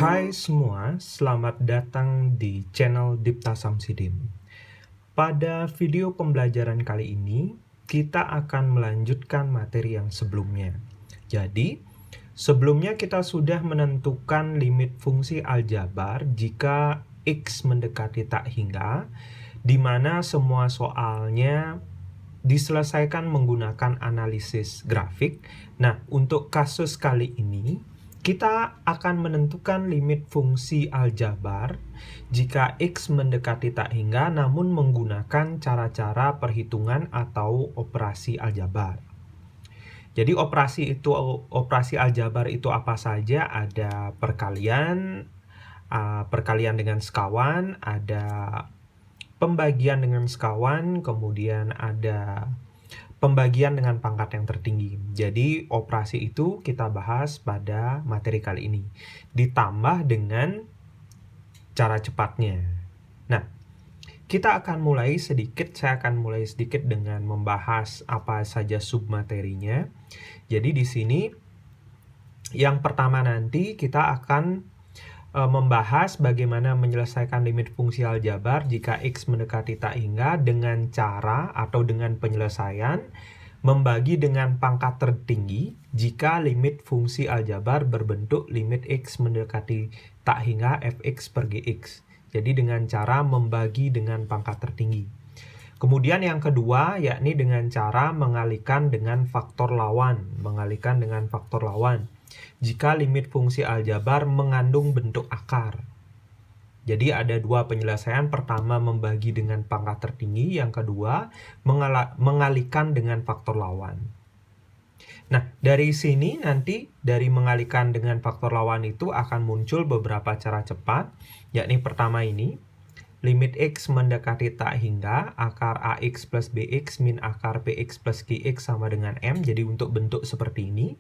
Hai semua, selamat datang di channel Dipta Samsidin. Pada video pembelajaran kali ini, kita akan melanjutkan materi yang sebelumnya. Jadi, sebelumnya kita sudah menentukan limit fungsi aljabar jika X mendekati tak hingga, di mana semua soalnya diselesaikan menggunakan analisis grafik. Nah, untuk kasus kali ini, kita akan menentukan limit fungsi aljabar jika X mendekati tak hingga namun menggunakan cara-cara perhitungan atau operasi aljabar. Jadi operasi aljabar itu apa saja? Ada perkalian, perkalian dengan sekawan, ada pembagian dengan sekawan, kemudian ada pembagian dengan pangkat yang tertinggi. Jadi operasi itu kita bahas pada materi kali ini. Ditambah dengan cara cepatnya. Nah, saya akan mulai sedikit dengan membahas apa saja submaterinya. Jadi di sini yang pertama nanti kita akan membahas bagaimana menyelesaikan limit fungsi aljabar jika X mendekati tak hingga dengan cara atau dengan penyelesaian membagi dengan pangkat tertinggi jika limit fungsi aljabar berbentuk limit X mendekati tak hingga fx per gx. Jadi dengan cara membagi dengan pangkat tertinggi. Kemudian yang kedua yakni dengan cara mengalihkan dengan faktor lawan. Jika limit fungsi aljabar mengandung bentuk akar. Jadi ada dua penyelesaian, pertama membagi dengan pangkat tertinggi, yang kedua mengalihkan dengan faktor lawan. Nah, dari sini nanti dari mengalihkan dengan faktor lawan itu akan muncul beberapa cara cepat, yakni pertama ini, limit X mendekati tak hingga, akar AX plus BX min akar PX plus QX sama dengan M, jadi untuk bentuk seperti ini.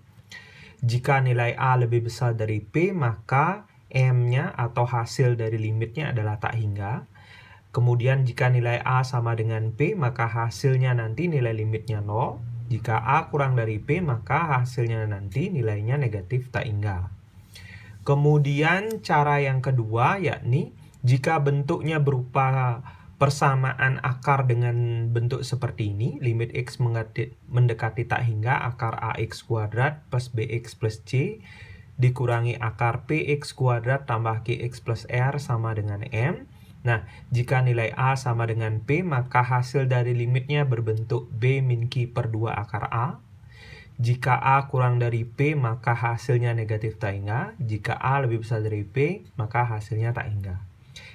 Jika nilai A lebih besar dari P, maka M-nya atau hasil dari limitnya adalah tak hingga. Kemudian jika nilai A sama dengan P, maka hasilnya nanti nilai limitnya 0. Jika A kurang dari P, maka hasilnya nanti nilainya negatif tak hingga. Kemudian cara yang kedua yakni jika bentuknya berupa persamaan akar dengan bentuk seperti ini, limit X mendekati tak hingga akar AX kuadrat plus BX plus C dikurangi akar PX kuadrat tambah QX plus R sama dengan M. Nah, jika nilai A sama dengan P, maka hasil dari limitnya berbentuk B min Q per 2 akar A. Jika A kurang dari P, maka hasilnya negatif tak hingga. Jika A lebih besar dari P, maka hasilnya tak hingga.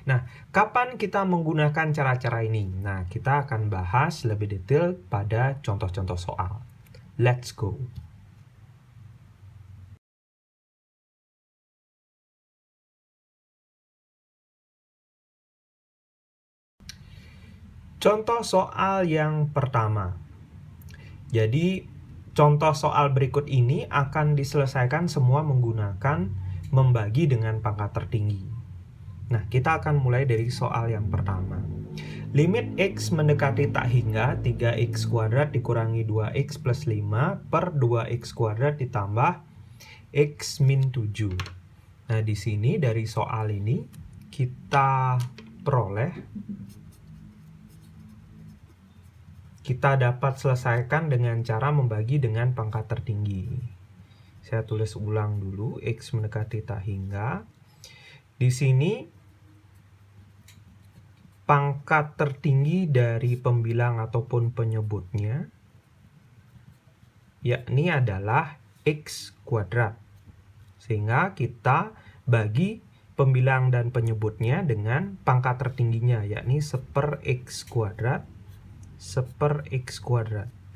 Nah, kapan kita menggunakan cara-cara ini? Nah, kita akan bahas lebih detail pada contoh-contoh soal. Let's go! Contoh soal yang pertama. Jadi, contoh soal berikut ini akan diselesaikan semua menggunakan membagi dengan pangkat tertinggi. Nah, kita akan mulai dari soal yang pertama. Limit X mendekati tak hingga 3X kuadrat dikurangi 2X plus 5 per 2X kuadrat ditambah X min 7. Nah, di sini dari soal ini kita dapat selesaikan dengan cara membagi dengan pangkat tertinggi. Saya tulis ulang dulu, X mendekati tak hingga. Di sini pangkat tertinggi dari pembilang ataupun penyebutnya yakni adalah X kuadrat. Sehingga kita bagi pembilang dan penyebutnya dengan pangkat tertingginya yakni 1/X kuadrat.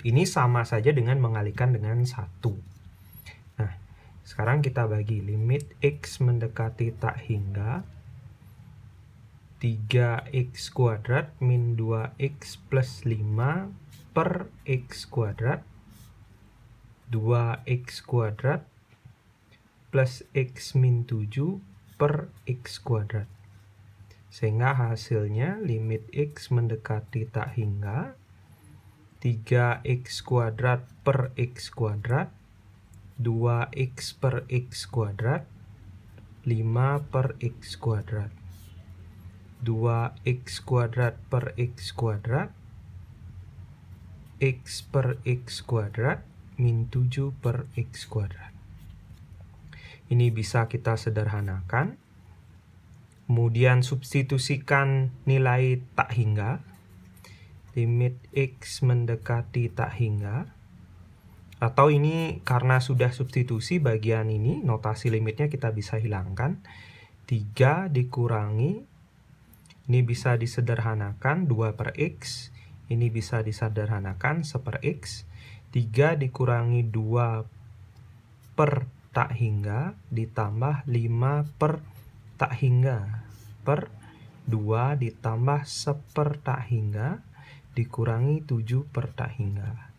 Ini sama saja dengan mengalihkan dengan 1. Nah, sekarang kita bagi limit X mendekati tak hingga 3X kuadrat min 2X plus 5 per X kuadrat 2X kuadrat plus X min 7 per X kuadrat. Sehingga hasilnya limit X mendekati tak hingga 3X kuadrat per X kuadrat 2X per X kuadrat 5 per X kuadrat. 2X kuadrat per X kuadrat. X per X kuadrat min 7 per X kuadrat. Ini bisa kita sederhanakan. Kemudian substitusikan nilai tak hingga. Limit X mendekati tak hingga. Atau ini karena sudah substitusi bagian ini, notasi limitnya kita bisa hilangkan. 3 dikurangi, ini bisa disederhanakan 2 per X. Ini bisa disederhanakan 1 per X. 3 dikurangi 2 per tak hingga ditambah 5 per tak hingga per 2 ditambah 1 per tak hingga dikurangi 7 per tak hingga.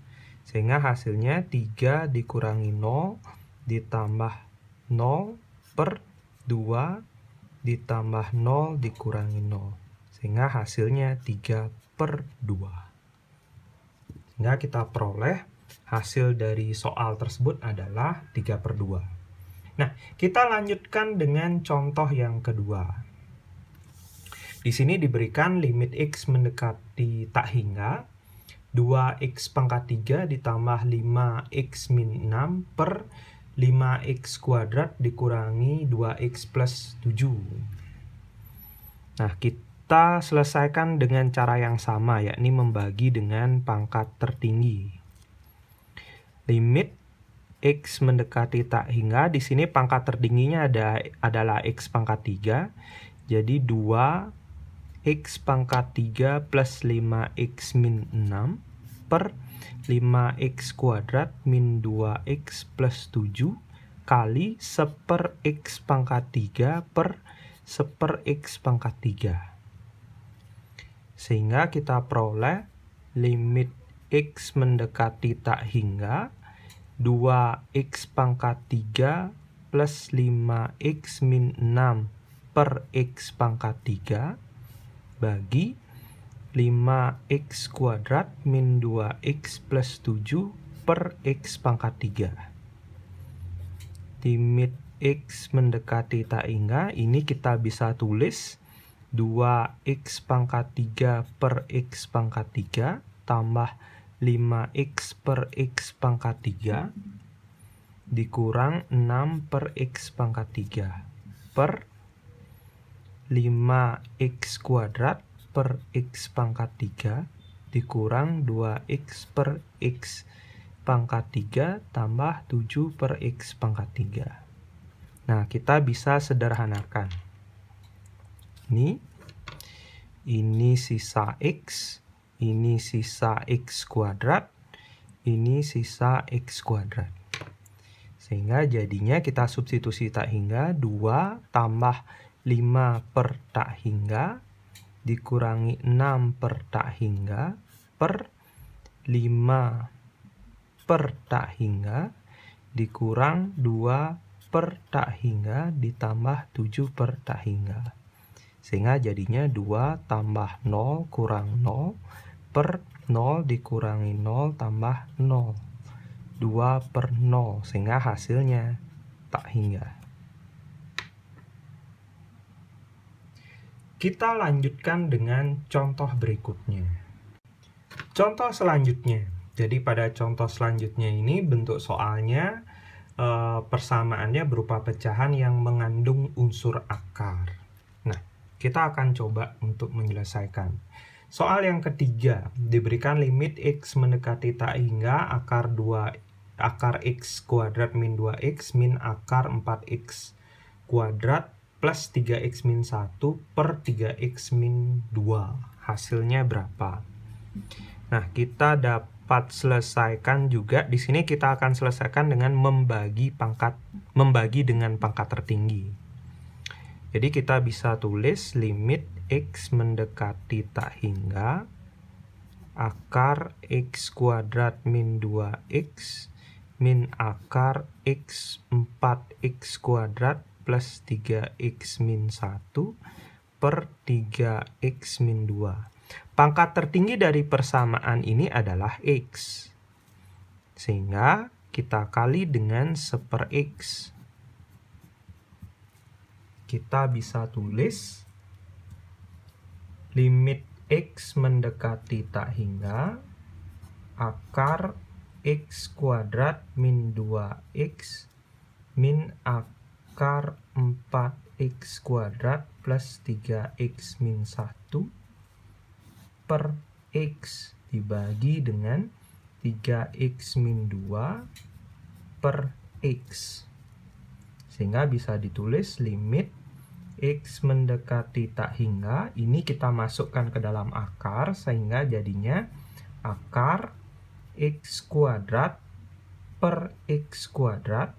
Sehingga hasilnya 3 dikurangi 0 ditambah 0 per 2 ditambah 0 dikurangi 0. Sehingga hasilnya 3 per 2. Sehingga kita peroleh hasil dari soal tersebut adalah 3 per 2. Nah, kita lanjutkan dengan contoh yang kedua. Di sini diberikan limit X mendekati tak hingga 2X pangkat 3 ditambah 5X min 6 per 5X kuadrat dikurangi 2X plus 7. Nah, kita selesaikan dengan cara yang sama, yakni membagi dengan pangkat tertinggi. Limit X mendekati tak hingga, di sini pangkat tertingginya adalah X pangkat 3. Jadi 2X pangkat 3 plus 5X min 6 per 5X kuadrat min 2X plus 7 kali 1 per X pangkat 3 per 1 per X pangkat 3. Sehingga kita peroleh limit X mendekati tak hingga 2X pangkat 3 plus 5X min 6 per X pangkat 3 bagi 5X kuadrat min 2X plus 7 per X pangkat 3. Limit X mendekati tak hingga, ini kita bisa tulis 2X pangkat 3 per X pangkat 3 tambah 5X per X pangkat 3 dikurang 6 per X pangkat 3 per 5X kuadrat per X pangkat 3 dikurang 2X per X pangkat 3 tambah 7 per X pangkat 3. Nah, kita bisa sederhanakan. Ini sisa X, ini sisa X kuadrat, ini sisa X kuadrat. Sehingga jadinya kita substitusi tak hingga 2 tambah 5 per tak hingga dikurangi 6 per tak hingga per 5 per tak hingga dikurang 2 per tak hingga ditambah 7 per tak hingga. Sehingga jadinya 2 tambah 0 kurang 0 per 0 dikurangi 0 tambah 0. 2 per 0 sehingga hasilnya tak hingga. Kita lanjutkan dengan contoh berikutnya. Contoh selanjutnya. Jadi pada contoh selanjutnya ini bentuk soalnya persamaannya berupa pecahan yang mengandung unsur akar. Nah, kita akan coba untuk menyelesaikan. Soal yang ketiga, diberikan limit X mendekati tak hingga akar X kuadrat min 2X min akar 4X kuadrat plus 3X min 1 per 3X min 2. Hasilnya berapa? Nah, kita dapat selesaikan juga. Di sini kita akan selesaikan dengan membagi dengan pangkat tertinggi. Jadi kita bisa tulis limit X mendekati tak hingga akar X kuadrat min 2X min akar X 4X kuadrat plus 3X min 1 per 3X min 2. Pangkat tertinggi dari persamaan ini adalah X. Sehingga kita kali dengan 1 per X. kita bisa tulis limit X mendekati tak hingga akar X kuadrat min 2X min akar 4X kuadrat plus 3X min 1 per X dibagi dengan 3X min 2 per X. Sehingga bisa ditulis limit X mendekati tak hingga, ini kita masukkan ke dalam akar, sehingga jadinya akar X kuadrat per X kuadrat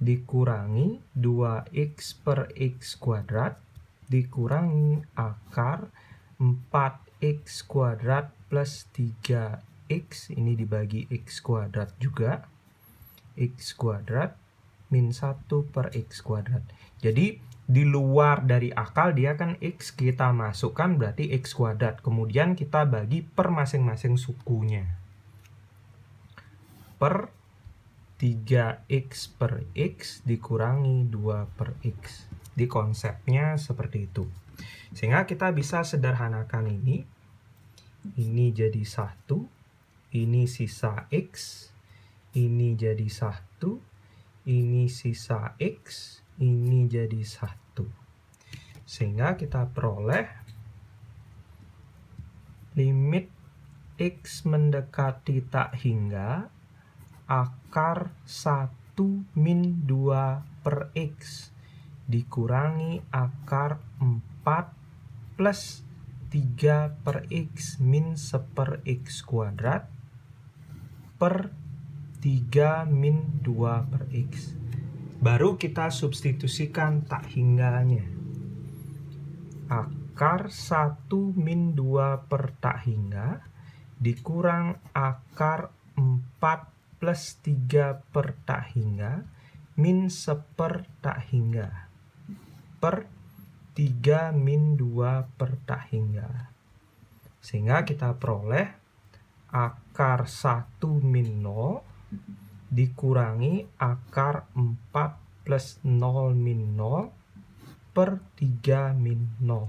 dikurangi 2X per X kuadrat dikurangi akar 4X kuadrat plus 3X, ini dibagi X kuadrat juga, X kuadrat min 1 per X kuadrat. Jadi di luar dari akal dia kan X, kita masukkan berarti X kuadrat. Kemudian kita bagi per masing-masing sukunya. Per 3X per X dikurangi 2 per X. Di konsepnya seperti itu. Sehingga kita bisa sederhanakan ini. Ini jadi 1. Ini sisa X. Ini jadi 1. Ini sisa X, ini jadi 1. Sehingga kita peroleh limit X mendekati tak hingga akar 1 min 2 per X dikurangi akar 4 plus 3 per X min 1 per X kuadrat per 3 min 2 per X. Baru kita substitusikan tak hingganya. Akar 1 min 2 per tak hingga dikurang akar 4 plus 3 per tak hingga min 1 per tak hingga per 3 min 2 per tak hingga. Sehingga kita peroleh akar 1 min 0 dikurangi akar 4 plus 0 min 0 per 3 min 0.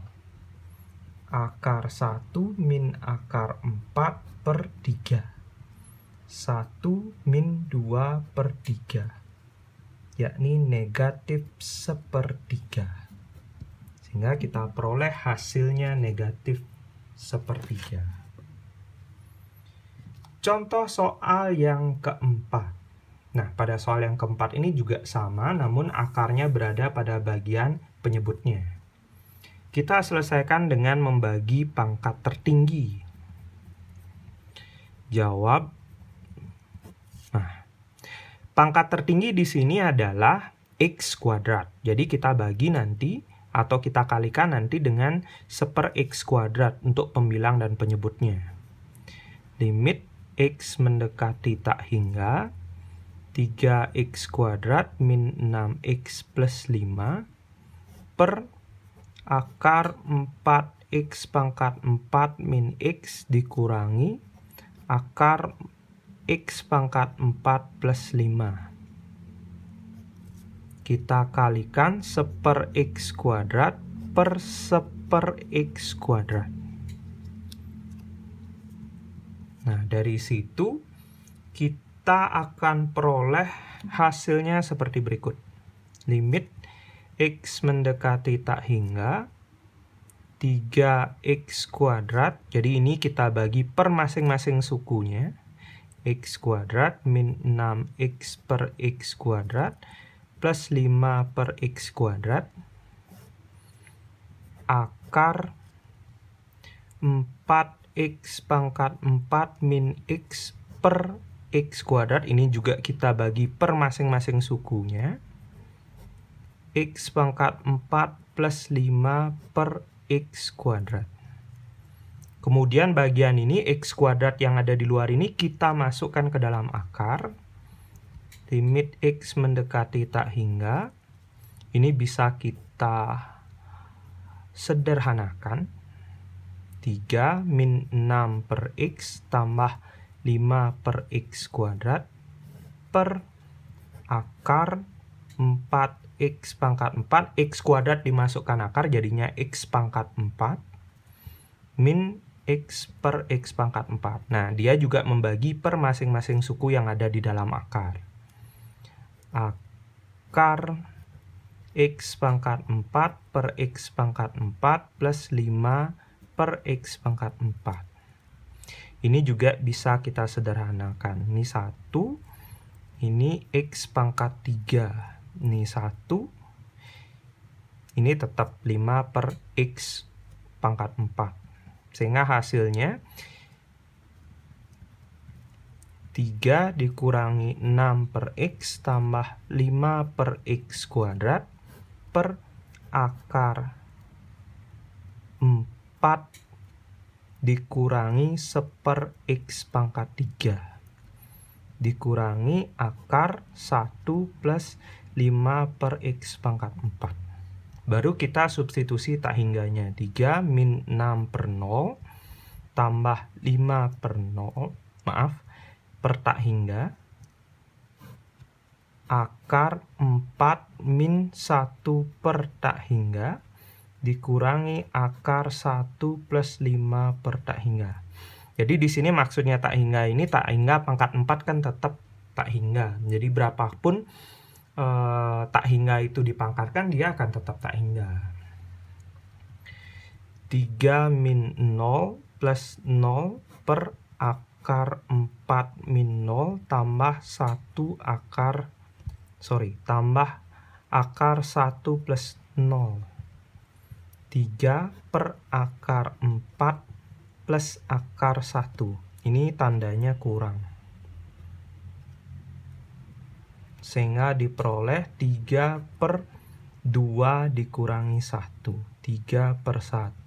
Akar 1 min akar 4 per 3. 1 min 2 per 3. Yakni negatif 1/3. Sehingga kita peroleh hasilnya negatif 1/3. Contoh soal yang keempat. Nah, pada soal yang keempat ini juga sama, namun akarnya berada pada bagian penyebutnya. Kita selesaikan dengan membagi pangkat tertinggi. Jawab. Nah, pangkat tertinggi di sini adalah X kuadrat. Jadi kita bagi nanti, atau kita kalikan nanti dengan 1/X kuadrat untuk pembilang dan penyebutnya. Limit X mendekati tak hingga 3X kuadrat min 6X plus 5 per akar 4X pangkat 4 min X dikurangi akar X pangkat 4 plus 5. Kita kalikan 1/X kuadrat per 1/X kuadrat. Nah, dari situ kita akan peroleh hasilnya seperti berikut. Limit X mendekati tak hingga 3X kuadrat. Jadi ini kita bagi per masing-masing sukunya. X kuadrat min 6X per X kuadrat plus 5 per X kuadrat. Akar 4X pangkat 4 min X per X kuadrat, ini juga kita bagi per masing-masing sukunya. X pangkat 4 plus 5 per X kuadrat. Kemudian bagian ini X kuadrat yang ada di luar ini kita masukkan ke dalam akar. Limit X mendekati tak hingga. Ini bisa kita sederhanakan. 3 min 6 per X tambah 5 per X kuadrat per akar 4x pangkat 4, x kuadrat dimasukkan akar jadinya x pangkat 4 min x per x pangkat 4. Nah, dia juga membagi per masing-masing suku yang ada di dalam akar. Akar x pangkat 4 per x pangkat 4 plus 5 per x pangkat 4. Ini juga bisa kita sederhanakan. Ini 1, ini x pangkat 3. Ini 1, ini tetap 5 per x pangkat 4. Sehingga hasilnya 3 dikurangi 6 per x tambah 5 per x kuadrat per akar 4 dikurangi 1 per x pangkat 3 dikurangi akar 1 plus 5 per x pangkat 4. Baru kita substitusi tak hingganya. 3 min 6 per 0 tambah 5 per 0, per tak hingga, akar 4 min 1 per tak hingga dikurangi akar 1 plus 5 per tak hingga. Jadi di sini maksudnya tak hingga ini, tak hingga pangkat 4 kan tetap tak hingga. Jadi berapapun tak hingga itu dipangkatkan, dia akan tetap tak hingga. 3 min 0 plus 0 per akar 4 min 0 tambah 1 akar, tambah akar 1 plus 0. 3 per akar 4 plus akar 1. Ini tandanya kurang. Sehingga diperoleh 3 per 2 dikurangi 1. 3 per 1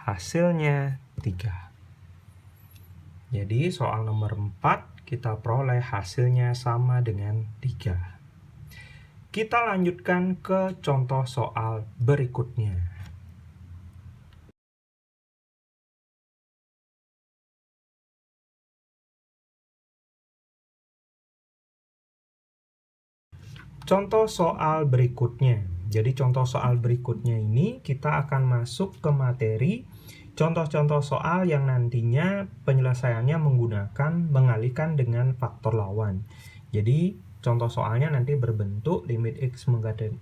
hasilnya 3. Jadi soal nomor 4 kita peroleh hasilnya sama dengan 3. Kita lanjutkan ke contoh soal berikutnya. Contoh soal berikutnya. Jadi contoh soal berikutnya ini kita akan masuk ke materi contoh-contoh soal yang nantinya penyelesaiannya menggunakan mengalihkan dengan faktor lawan. Jadi contoh soalnya nanti berbentuk limit x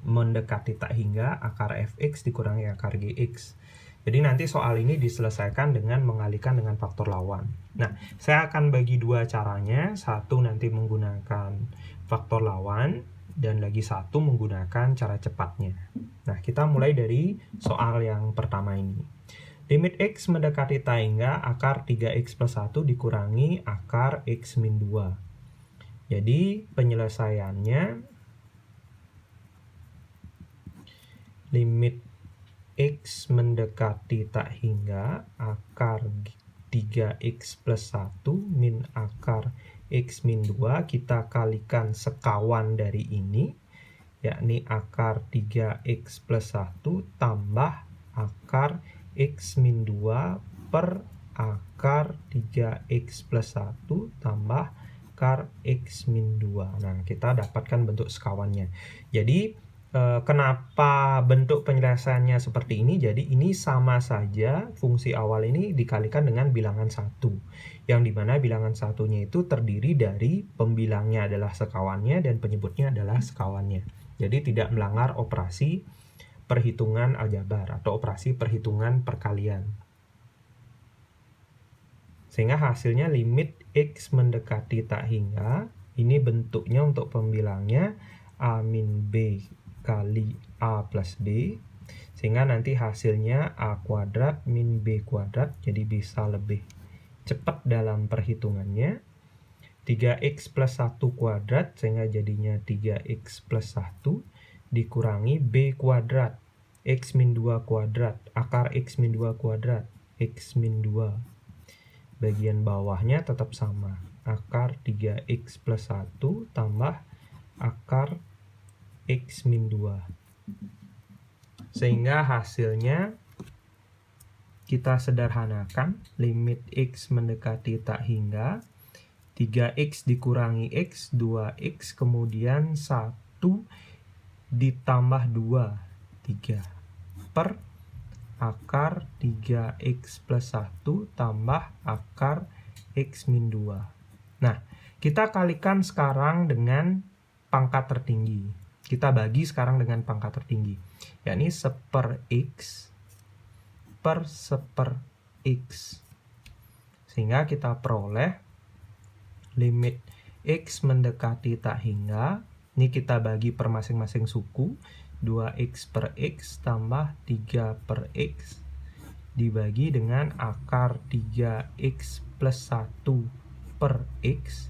mendekati tak hingga akar fx dikurangi akar gx. Jadi nanti soal ini diselesaikan dengan mengalihkan dengan faktor lawan. Nah, saya akan bagi dua caranya. Satu nanti menggunakan faktor lawan, dan lagi satu menggunakan cara cepatnya. Nah, kita mulai dari soal yang pertama ini. Limit x mendekati tak hingga akar 3x plus 1 dikurangi akar x min 2. Jadi, penyelesaiannya limit x mendekati tak hingga akar 3x plus 1 min akar x min 2 kita kalikan sekawan dari ini, yakni akar 3x plus 1 tambah akar x min 2 per akar 3x plus 1 tambah akar x min 2. Nah, kita dapatkan bentuk sekawannya. Jadi kenapa bentuk penyelesaiannya seperti ini? Jadi ini sama saja fungsi awal ini dikalikan dengan bilangan 1. Yang dimana bilangan satunya itu terdiri dari pembilangnya adalah sekawannya dan penyebutnya adalah sekawannya. Jadi tidak melanggar operasi perhitungan aljabar atau operasi perhitungan perkalian. Sehingga hasilnya limit x mendekati tak hingga, ini bentuknya untuk pembilangnya a min b kali a plus b, sehingga nanti hasilnya a kuadrat min b kuadrat, jadi bisa lebih cepat dalam perhitungannya. 3x plus 1 kuadrat, sehingga jadinya 3x plus 1 dikurangi b kuadrat, x min 2 kuadrat, akar x min 2 kuadrat, x min 2. Bagian bawahnya tetap sama, akar 3x plus 1 tambah akar x min 2. Sehingga hasilnya kita sederhanakan, limit x mendekati tak hingga 3x dikurangi x, 2x, kemudian 1 ditambah 2, 3 per akar 3x plus 1 tambah akar x min 2. Nah, kita kalikan sekarang dengan pangkat tertinggi. Kita bagi sekarang dengan pangkat tertinggi, yakni 1/x per 1/x. Sehingga kita peroleh limit x mendekati tak hingga, ini kita bagi per masing-masing suku, 2x per x tambah 3 per x dibagi dengan akar 3x plus 1 per x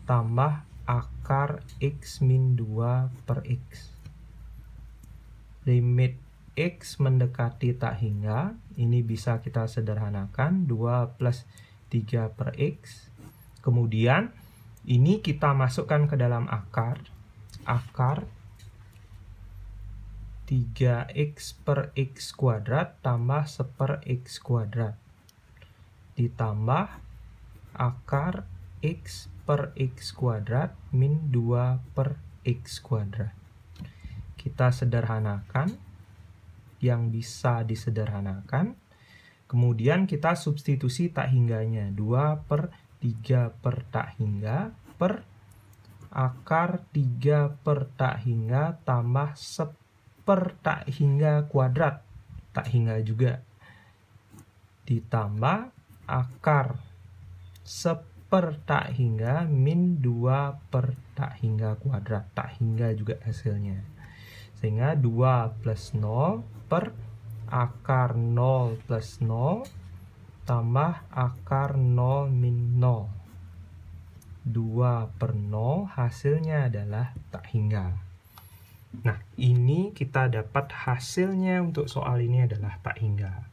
tambah akar x min 2 per x. Limit x mendekati tak hingga, ini bisa kita sederhanakan, 2 plus 3 per x. Kemudian ini kita masukkan ke dalam akar 3x per x kuadrat tambah 1/x kuadrat ditambah akar x per x kuadrat min 2 per x kuadrat. Kita sederhanakan yang bisa disederhanakan. Kemudian kita substitusi tak hingganya, 2 per 3 per tak hingga per akar 3 per tak hingga tambah 1 per tak hingga kuadrat, tak hingga juga, ditambah akar 1 per tak hingga min 2 per tak hingga kuadrat, tak hingga juga hasilnya. Sehingga 2 plus 0 per akar 0 plus 0 tambah akar 0 min 0. 2 per 0 hasilnya adalah tak hingga. Nah, ini kita dapat hasilnya untuk soal ini adalah tak hingga.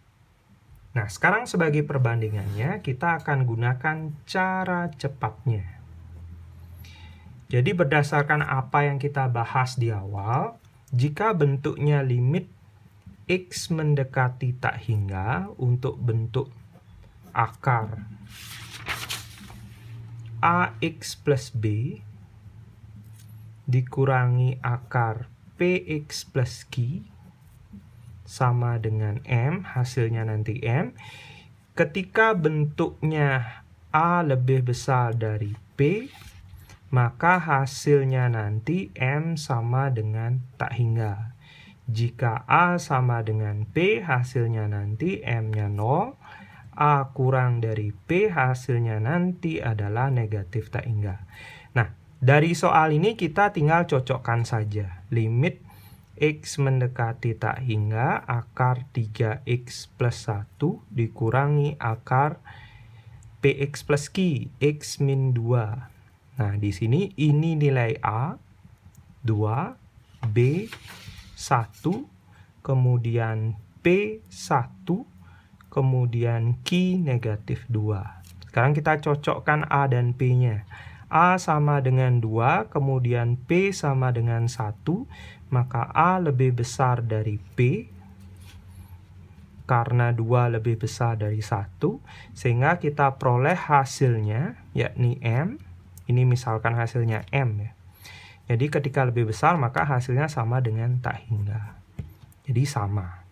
Nah, sekarang sebagai perbandingannya, kita akan gunakan cara cepatnya. Jadi berdasarkan apa yang kita bahas di awal, jika bentuknya limit x mendekati tak hingga untuk bentuk akar ax plus b dikurangi akar px plus q sama dengan m, hasilnya nanti m. Ketika bentuknya a lebih besar dari p, maka hasilnya nanti m sama dengan tak hingga. Jika a sama dengan p, hasilnya nanti m-nya 0. A kurang dari p, hasilnya nanti adalah negatif tak hingga. Nah, dari soal ini kita tinggal cocokkan saja. Limit x mendekati tak hingga akar 3x plus 1 dikurangi akar px plus q, x min 2. Nah, di sini ini nilai a, 2, b, 1, kemudian p, 1, kemudian q negatif 2. Sekarang kita cocokkan a dan p-nya. A sama dengan 2, kemudian P sama dengan 1, maka A lebih besar dari P, karena 2 lebih besar dari 1, sehingga kita peroleh hasilnya, yakni M. Ini misalkan hasilnya M ya. Jadi ketika lebih besar, maka hasilnya sama dengan tak hingga. Jadi sama.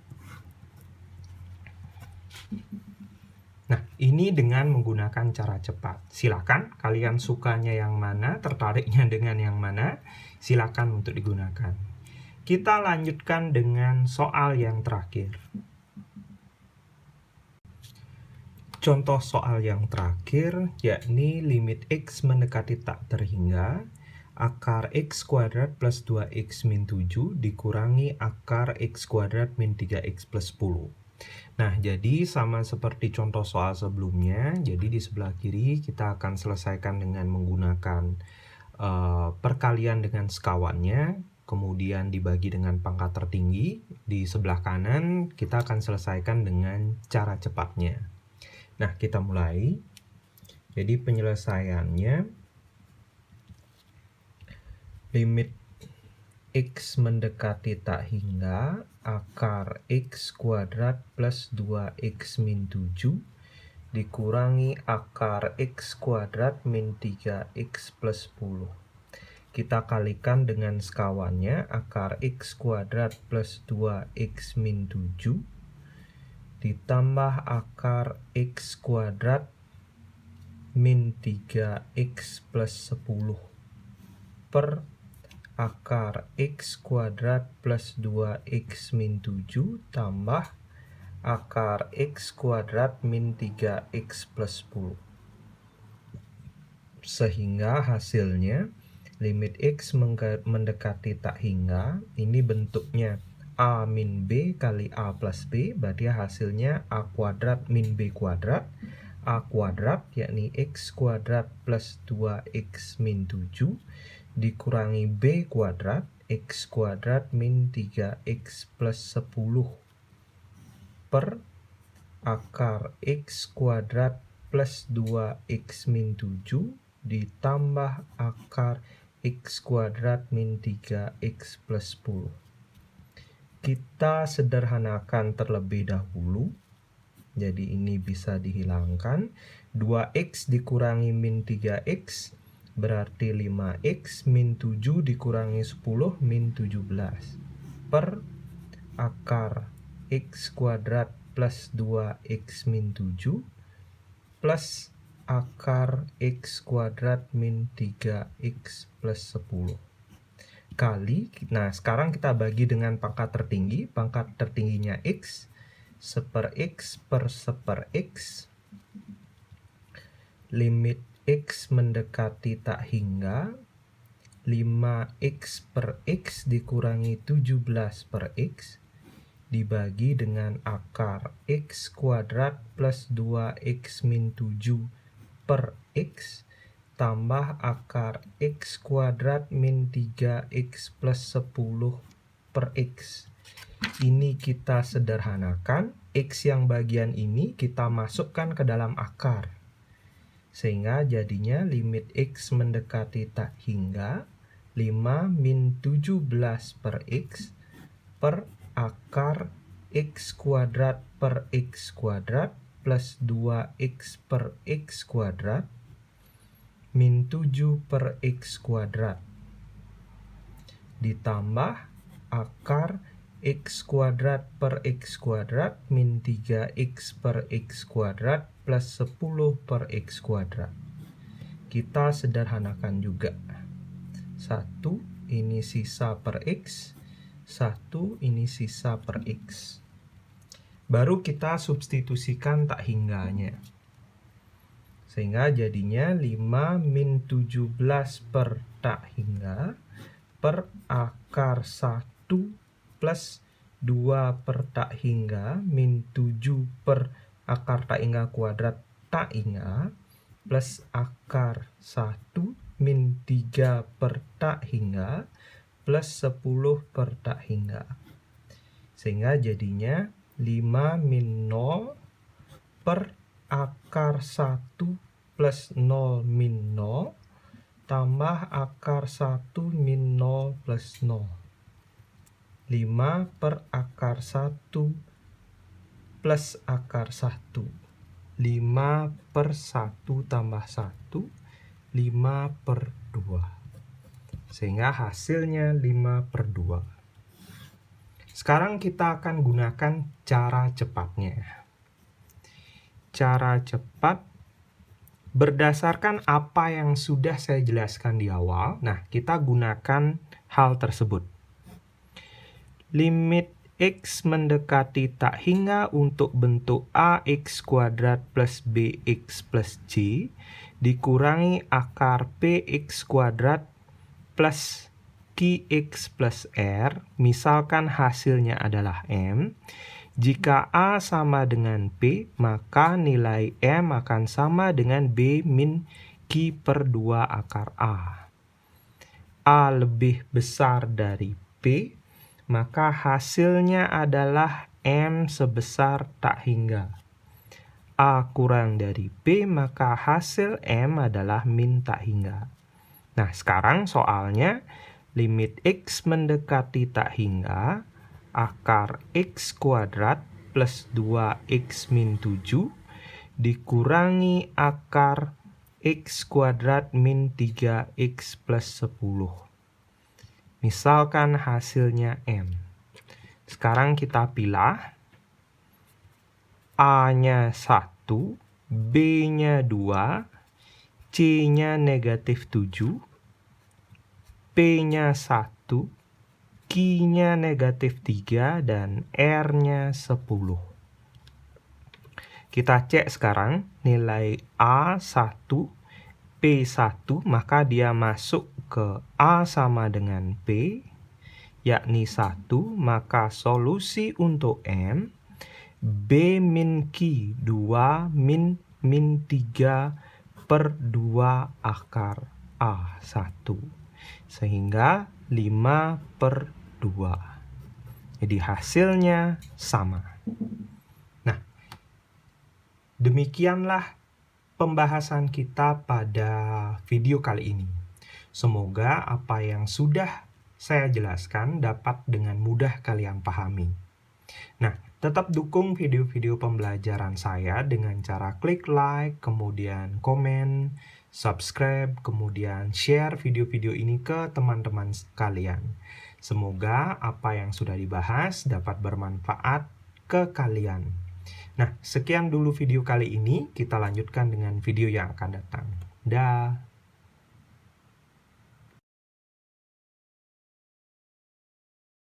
Nah, ini dengan menggunakan cara cepat. Silakan kalian sukanya yang mana, tertariknya dengan yang mana, silakan untuk digunakan. Kita lanjutkan dengan soal yang terakhir. Contoh soal yang terakhir, yakni limit x mendekati tak terhingga, akar x kuadrat plus 2x min 7 dikurangi akar x kuadrat min 3x plus 10. Nah, jadi sama seperti contoh soal sebelumnya, jadi di sebelah kiri kita akan selesaikan dengan menggunakan perkalian dengan sekawannya, kemudian dibagi dengan pangkat tertinggi. Di sebelah kanan kita akan selesaikan dengan cara cepatnya. Nah, kita mulai. Jadi penyelesaiannya, limit x mendekati tak hingga, akar x kuadrat plus 2x min 7 dikurangi akar x kuadrat min 3x plus 10. kita kalikan dengan sekawannya, akar x kuadrat plus 2x min 7 ditambah akar x kuadrat min 3x plus 10 per akar x kuadrat plus 2x min 7 tambah akar x kuadrat min 3x plus 10. Sehingga hasilnya limit x mendekati tak hingga, ini bentuknya a min b kali a plus b, berarti hasilnya a kuadrat min b kuadrat, a kuadrat yakni x kuadrat plus 2x min 7 dikurangi b kuadrat, x kuadrat min 3x plus 10 per akar x kuadrat plus 2x min 7 ditambah akar x kuadrat min 3x plus 10. Kita sederhanakan terlebih dahulu. Jadi ini bisa dihilangkan. 2x dikurangi min 3x berarti 5x min 7 dikurangi 10 min 17 per akar x kuadrat plus 2x min 7 plus akar x kuadrat min 3x plus 10 kali, nah sekarang kita bagi dengan pangkat tertinggi, pangkat tertingginya x, 1/x per 1/x, limit x mendekati tak hingga, 5x per x dikurangi 17 per x, dibagi dengan akar x kuadrat plus 2x min 7 per x tambah akar x kuadrat min 3x plus 10 per x. Ini kita sederhanakan, x yang bagian ini kita masukkan ke dalam akar. Sehingga jadinya limit x mendekati tak hingga 5 min 17 per x per akar x kuadrat per x kuadrat plus 2x per x kuadrat min 7 per x kuadrat ditambah akar x kuadrat per x kuadrat min 3x per x kuadrat plus 10 per x kuadrat. Kita sederhanakan juga. 1 ini sisa per x, 1 ini sisa per x. Baru kita substitusikan tak hingganya. Sehingga jadinya 5 min 17 per tak hingga per akar 1 plus 2 per tak hingga min 7 per akar tak hingga kuadrat tak hingga plus akar 1 min 3 per tak hingga plus 10 per tak hingga. Sehingga jadinya 5 min 0 per akar 1 plus 0 min 0 tambah akar 1 min 0 plus 0. 5 per akar 1 plus akar 1. 5 per 1 tambah 1, 5 per 2. Sehingga hasilnya 5 per 2. Sekarang kita akan gunakan cara cepatnya. Cara cepat berdasarkan apa yang sudah saya jelaskan di awal. Nah, kita gunakan hal tersebut. Limit x mendekati tak hingga untuk bentuk ax kuadrat plus bx plus c dikurangi akar px kuadrat plus qx plus r, misalkan hasilnya adalah m. Jika A sama dengan P, maka nilai M akan sama dengan B min Q per 2 akar A. A lebih besar dari P, maka hasilnya adalah M sebesar tak hingga. A kurang dari P, maka hasil M adalah min tak hingga. Nah, sekarang soalnya limit X mendekati tak hingga, akar x kuadrat plus 2x min 7 dikurangi akar X kuadrat min 3X plus 10. Misalkan hasilnya M. Sekarang kita pilah. A-nya 1, B-nya 2, C-nya negatif 7, P-nya 1, Q-nya negatif 3, dan R-nya 10. Kita cek sekarang nilai A1, P1, maka dia masuk ke A sama dengan P, yakni 1, maka solusi untuk M, B min Q 2 min 3 per 2 akar A1. Sehingga 5 per 2. Jadi hasilnya sama. Nah, demikianlah pembahasan kita pada video kali ini. Semoga apa yang sudah saya jelaskan dapat dengan mudah kalian pahami. Nah, tetap dukung video-video pembelajaran saya dengan cara klik like, kemudian komen, subscribe, kemudian share video-video ini ke teman-teman kalian. Semoga apa yang sudah dibahas dapat bermanfaat ke kalian. Nah, sekian dulu video kali ini. Kita lanjutkan dengan video yang akan datang. Dah.